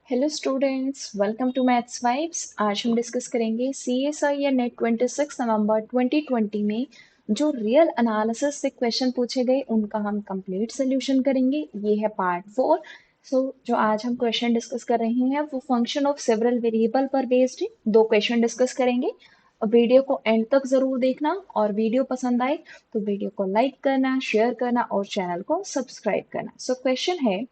Hello students, welcome to maths vibes. आज हम discuss करेंगे सीएसआई या नेट 26 नवंबर 2020 में जो रियल एनालिसिस से क्वेश्चन पूछे गए उनका हम कंप्लीट सोल्यूशन करेंगे। ये है पार्ट 4। जो आज हम क्वेश्चन डिस्कस कर रहे हैं वो फंक्शन ऑफ सेवरल वेरिएबल पर बेस्ड है। 2 क्वेश्चन डिस्कस करेंगे और वीडियो को एंड तक जरूर देखना, और वीडियो पसंद आए तो वीडियो को लाइक करना, शेयर करना और चैनल को सब्सक्राइब करना। क्वेश्चन है,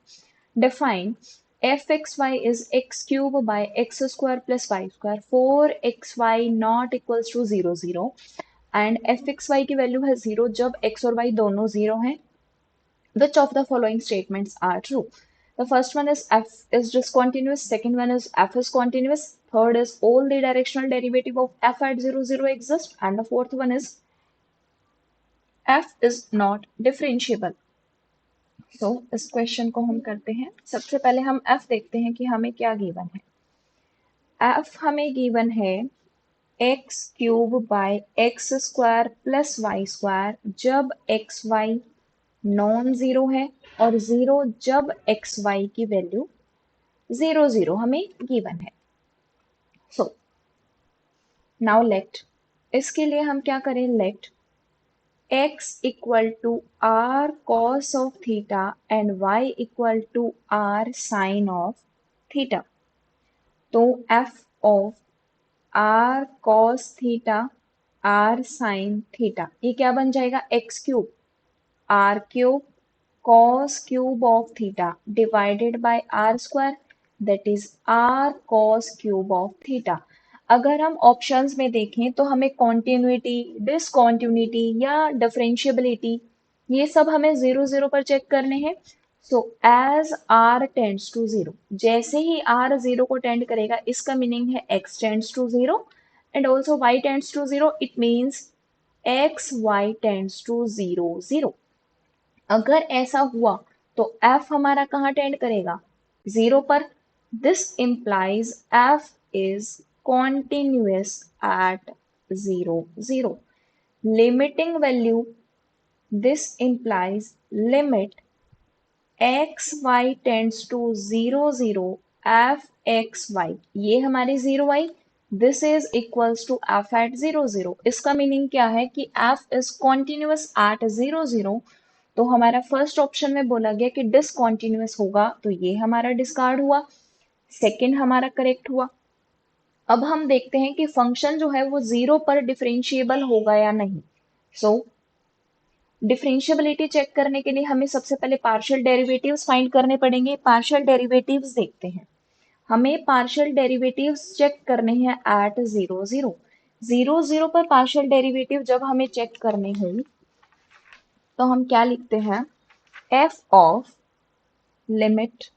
define fxy is x cube by x square plus y square for xy not equals to 0 0 and fxy की वैल्यू है 0 जब x और y दोनों 0 हैं। Which of the following statements are true? The first one is f is discontinuous, second one is f is continuous, third is all the directional derivative of f at 0 0 exist, and the fourth one is f is not differentiable. इस question को हम करते हैं। सबसे पहले हम f देखते हैं कि हमें क्या गिवन है। f हमें गिवन है x cube by x square plus y square जब एक्स वाई नॉन जीरो है, और जीरो जब एक्स वाई की वैल्यू 0 0 हमें गिवन है। सो नाउ लेट, इसके लिए हम क्या करें, late x equal to r cos of theta and y equal to r sin of theta। तो f of r cos theta r sin theta ये क्या बन जाएगा, x cube r cube cos cube of theta divided by r square, that is r cos cube of theta. अगर हम options में देखें तो हमें कॉन्टिन्यूटी, डिसकॉन्टिन्यूटी या डिफरेंशिएबिलिटी ये सब हमें 0 0 पर चेक करने हैं। एज r टेंड्स टू 0, जैसे ही r 0 को टेंड करेगा इसका मीनिंग है x tends to 0 and also y tends to 0, it means x y tends to 0 0। अगर ऐसा हुआ तो f हमारा कहाँ टेंड करेगा, 0 पर। This implies f is continuous at 0 0। Limiting value, this implies limit x y tends to 0 0 f x y, ये हमारी 0 y, this is equals to f at 0 0। इसका मीनिंग क्या है कि f is continuous at 0 0। तो हमारा फर्स्ट ऑप्शन में बोला गया कि डिसकॉन्टिन्यूअस होगा, तो ये हमारा डिस्कार्ड हुआ, सेकंड हमारा करेक्ट हुआ। अब हम देखते हैं कि फंक्शन जो है वो 0 पर डिफरेंशिएबल होगा या नहीं। डिफरेंशिएबिलिटी चेक करने के लिए हमें सबसे पहले पार्शियल डेरिवेटिव्स फाइंड करने पड़ेंगे। पार्शियल डेरिवेटिव्स देखते हैं, हमें पार्शियल डेरिवेटिव्स चेक करने हैं एट 0 0। 0 0 पर पार्शियल डेरिवेटिव जब हमें चेक करने हों तो हम क्या लिखते हैं, f of limit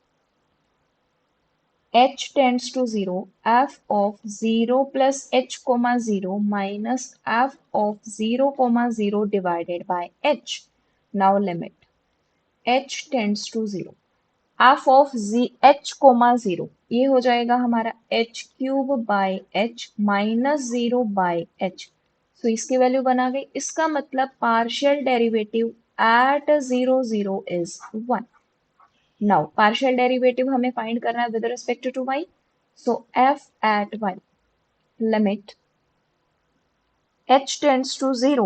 h tends to 0 f of 0 plus h comma 0 minus f of 0 comma 0 divided by h। now limit h tends to 0 f of h comma 0, ये हो जाएगा हमारा h cube by h minus 0 by h। So इसकी value बना गई। इसका मतलब partial derivative at 0 0 is 1। Now partial derivative हमें फाइंड करना है with respect to y। f at y limit h tends to 0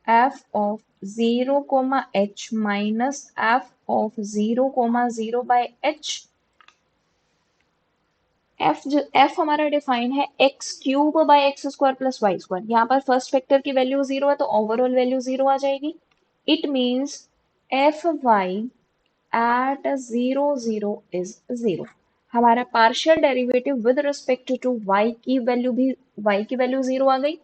f of 0 comma h minus f of 0 comma 0 by h। f हमारा define है x cube by x square plus y square. यहाँ पर first factor की value 0 है तो overall value 0 आ जाएगी। It means f y at 0 0 is 0। हमारा partial derivative with respect to y की वैल्यू भी, y की वैल्यू 0 आ गई।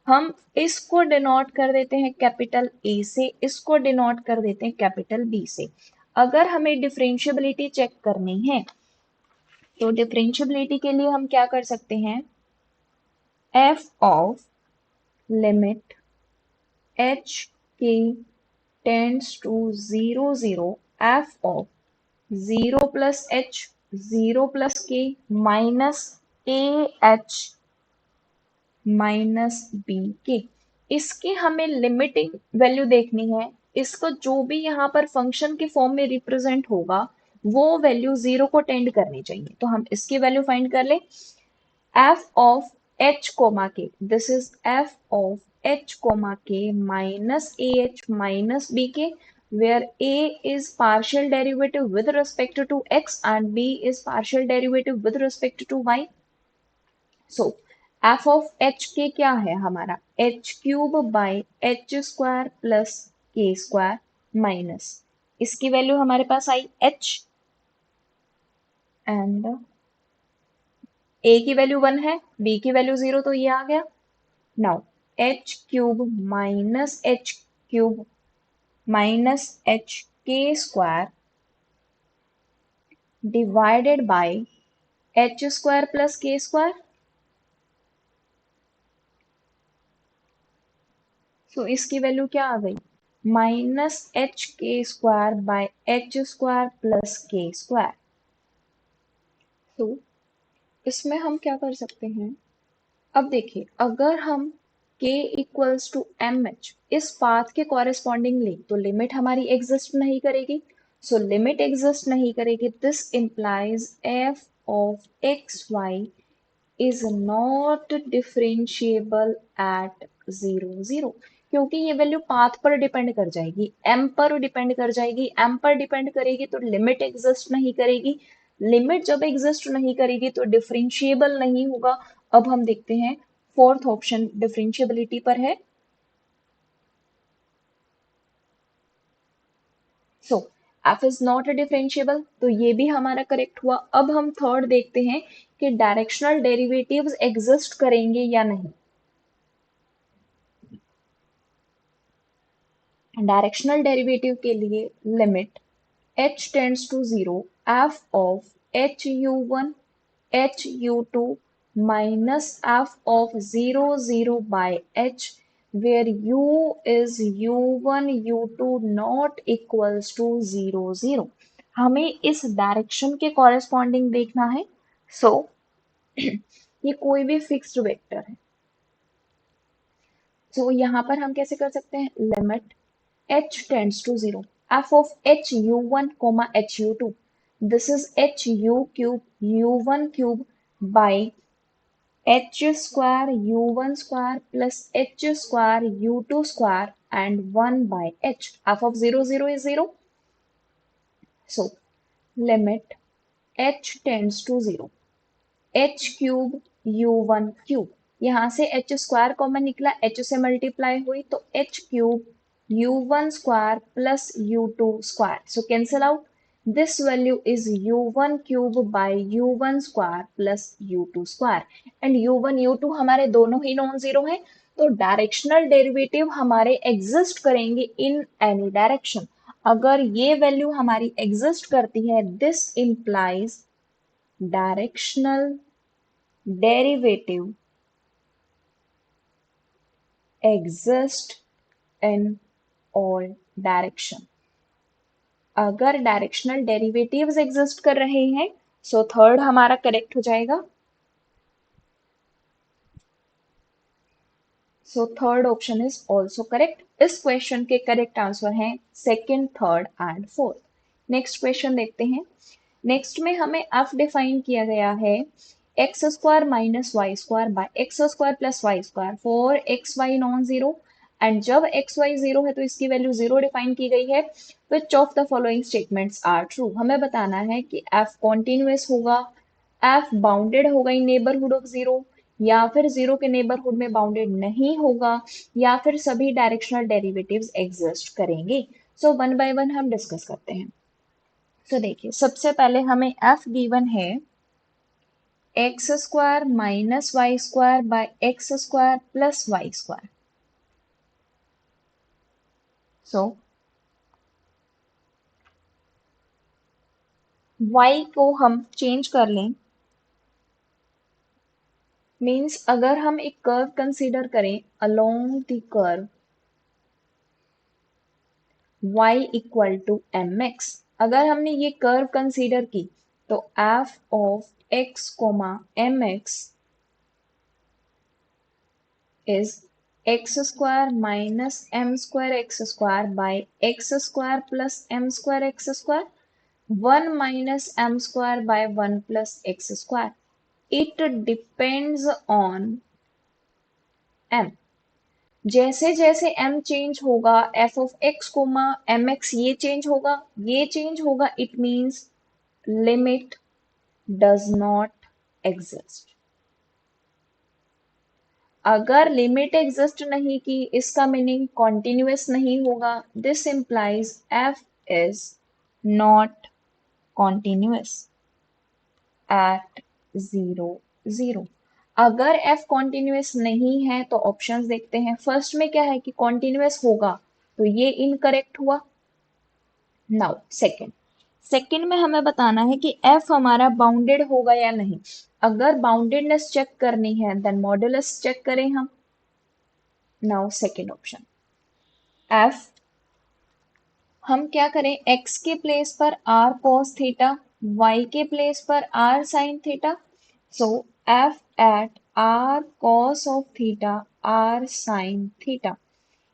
हम इसको डिनोट कर देते हैं कैपिटल A से, इसको डिनोट कर देते हैं कैपिटल B से। अगर हमें डिफरेंशिएबिलिटी चेक करनी है तो डिफरेंशिएबिलिटी के लिए हम क्या कर सकते हैं, f of limit h k tends to 0 0 f of 0 plus h 0 plus k minus a h minus b k. इसकी हमें लिमिटिंग वैल्यू देखनी है इसका जो भी यहाँ पर फंक्शन के फॉर्म में रिप्रेजेंट होगा वो वैल्यू जीरो को टेंड करनी चाहिए। तो हम इसकी वैल्यू फाइंड कर ले। f of h comma k, this is f of h comma k minus ah minus bk, where a is partial derivative with respect to x and b is partial derivative with respect to y. So f of h k क्या है हमारा h cube by h square plus k square minus इसकी value हमारे पास आई h and a की value 1 है, b की value 0, तो ये आ गया। Now h cube minus h k square divided by h square plus k square. So इसकी वैल्यू क्या आ गई minus H K square by H square plus K square. तो इसमें हम क्या कर सकते हैं, अब देखिए अगर हम k equals to m h इस पाथ के कॉरेस्पॉन्डिंग ले तो लिमिट हमारी एग्जिस्ट नहीं करेगी। सो लिमिट एग्जिस्ट नहीं करेगी, this implies f of x y is not differentiable at 0 0, क्योंकि ये वैल्यू पाथ पर डिपेंड कर जाएगी, m पर डिपेंड कर जाएगी। m पर डिपेंड करेगी तो लिमिट एग्जिस्ट नहीं करेगी, लिमिट जब एग्जिस्ट नहीं करेगी तो डिफरेंशिएबल नहीं होगा। अब हम देखते हैं फोर्थ ऑप्शन डिफरेंशिएबिलिटी पर है। सो f इज नॉट डिफरेंशिएबल, तो ये भी हमारा करेक्ट हुआ। अब हम थर्ड देखते हैं कि डायरेक्शनल डेरिवेटिव्स एग्जिस्ट करेंगे या नहीं। डायरेक्शनल डेरिवेटिव के लिए limit h tends to 0 f of h u1 h u2 minus f of 0 by h, where u is u1 u2 not equals to 0 0। हमें इस डायरेक्शन के कॉरेस्पॉन्डिंग देखना है। सो ये कोई भी फिक्स्ड वेक्टर है। सो यहाँ पर हम कैसे कर सकते हैं, limit h tends to 0 f of h u1 comma h u2, this is h u cube u1 cube by h square u1 square plus h square u2 square and 1 by h, f of 0 is 0। So limit h tends to 0 h cube u1 cube, यहाँ से h square common निकला, h से multiply हुई तो h cube u1 square plus u2 square, so cancel out, this value is u1 cube by u1 square plus u2 square and u1 u2 हमारे दोनों ही non zero हैं, तो directional derivative हमारे exist करेंगे in any direction. अगर ये value हमारी exist करती है, this implies directional derivative exist in all direction। अगर डायरेक्शनल डेरिवेटिव्स एग्जिस्ट कर रहे हैं सो थर्ड हमारा करेक्ट हो जाएगा। So third option is also correct. इस क्वेश्चन के करेक्ट आंसर हैं second, third and fourth. Next question देखते हैं। नेक्स्ट में हमें f डिफाइन किया गया है x square minus y square by x square plus y square for x y non zero, and जब एक्स वाई जीरो है तो इसकी वैल्यू जीरो डिफाइन की गई है। Which of the following statements are true, हमें बताना है कि f कॉन्टिन्यूअस होगा, f बाउंडेड होगा इन नेबरहुड ऑफ जीरो, या फिर जीरो के नेबरहुड में बाउंडेड नहीं होगा, या फिर सभी डायरेक्शनल डेरिवेटिव्स एग्जिस्ट करेंगे। सो वन बाय वन हम डिस्कस करते हैं। तो देखिए सबसे पहले हमें f गिवन है x square minus y square by x square plus y square. So y को हम चेंज कर लें, मीन्स अगर हम एक कर्व कंसीडर करें along the curve y equal to m x, अगर हमने ये कर्व कंसीडर की तो f of x comma m x is x square minus m square x square by x square plus m square x square, 1 minus m square by 1 plus x square. It depends on m. जैसे जैसे m change होगा f of x comma mx ये change होगा it means limit does not exist. अगर limit exist नहीं की इसका meaning continuous नहीं होगा. This implies f is not continuous at 0 0. अगर f कॉन्टिन्यूस नहीं है तो ऑप्शंस देखते हैं. फर्स्ट में क्या है कि कॉन्टिन्यूस होगा तो ये इनकरेक्ट हुआ. नाउ सेकंड में हमें बताना है कि f हमारा बाउंडेड होगा या नहीं. अगर बाउंडेडनेस चेक करनी है देन मॉड्यूलस चेक करें हम. नाउ सेकंड ऑप्शन f हम क्या करें x के प्लेस पर r cos थीटा, y के प्लेस पर r sin theta. So f at r cos of theta r sin theta,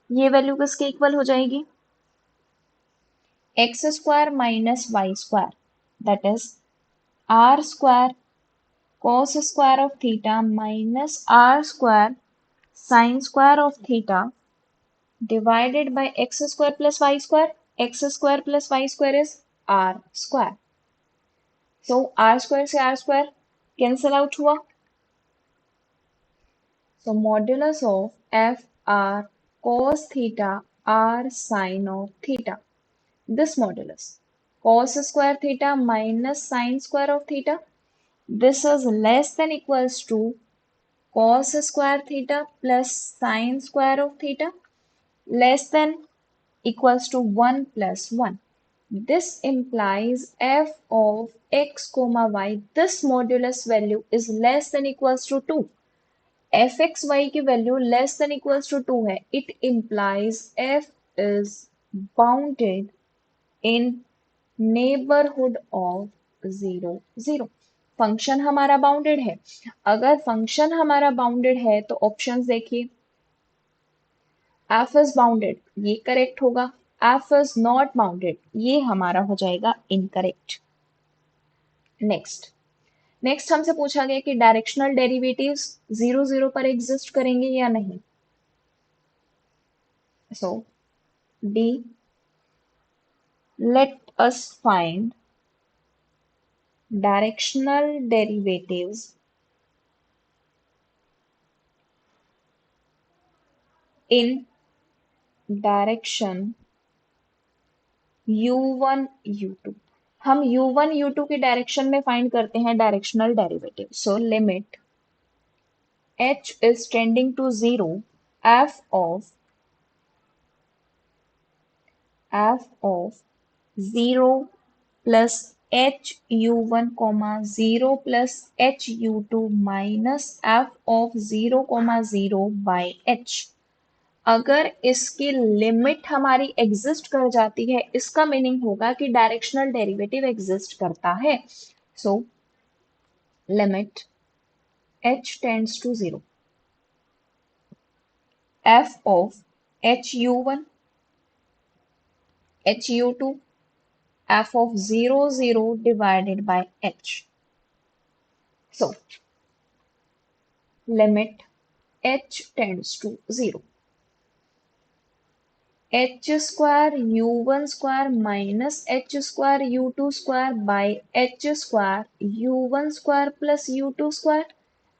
ये वैल्यू किसके इक्वल हो जाएगी? X square minus y square that is r square cos square of theta minus r square sin square of theta divided by x square plus y square. X square plus y square is r square. So r square से r square cancel out हुआ. So modulus of f r cos theta r sin of theta. This modulus cos square theta minus sin square of theta. This is less than equals to cos square theta plus sin square of theta, less than equals to 1 plus 1. This implies f of x comma y, this modulus value is less than equals to 2. fxy की value less than equals to 2 है. It implies f is bounded in neighborhood of 0 0. Function हमारा bounded है. अगर function हमारा bounded है तो options देखिए. f is bounded ये करेक्ट होगा. f is not bounded ये हमारा हो जाएगा इनकरेक्ट. नेक्स्ट हमसे पूछा गया कि डायरेक्शनल डेरिवेटिव्स 0 0 पर एग्जिस्ट करेंगे या नहीं. So the let us find directional derivatives in direction u1 u2. हम u1 u2 की डायरेक्शन में फाइंड करते हैं directional derivative. So limit h is tending to 0 f of 0 plus h u1 comma 0 plus h u2 minus f of 0 comma 0 by h. अगर इसकी limit हमारी exist कर जाती है इसका मीनिंग होगा कि डायरेक्शनल डेरिवेटिव एग्जिस्ट करता है. So limit h tends to 0 f of h u1 h u2 f of 0 0 divided by h. So limit h tends to 0. h square u1 square minus h square u2 square by h square u1 square plus u2 square.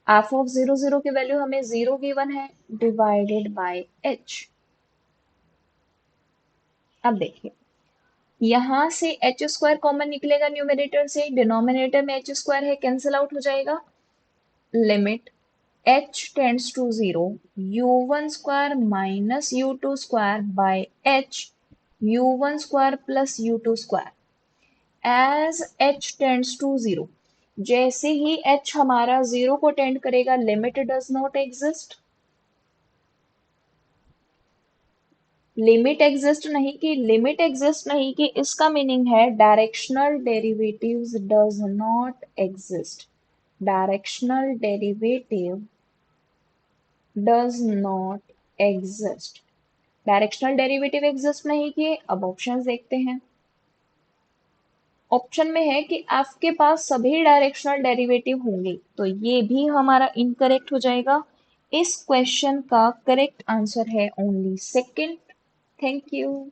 f of 0 0 की value हमें 0 given है divided by h. अब देखिए यहां से h square common निकलेगा numerator से, denominator में h स्क्वायर है कैंसिल आउट हो जाएगा. Limit h tends to 0 u1 square minus u2 square by h u1 square plus u2 square. as h tends to 0 जैसे ही h हमारा 0 को टेंड करेगा limit does not exist. Limit exist नहीं की इसका मीनिंग है directional derivatives does not exist. Directional derivative does not exist. Directional derivative exist नहीं किए। अब ऑप्शंस देखते हैं। ऑप्शन में है कि एफ के पास सभी डायरेक्शनल डेरिवेटिव होंगे, तो ये भी हमारा इनकरेक्ट हो जाएगा। इस क्वेश्चन का करेक्ट आंसर है ओनली सेकंड। Thank you.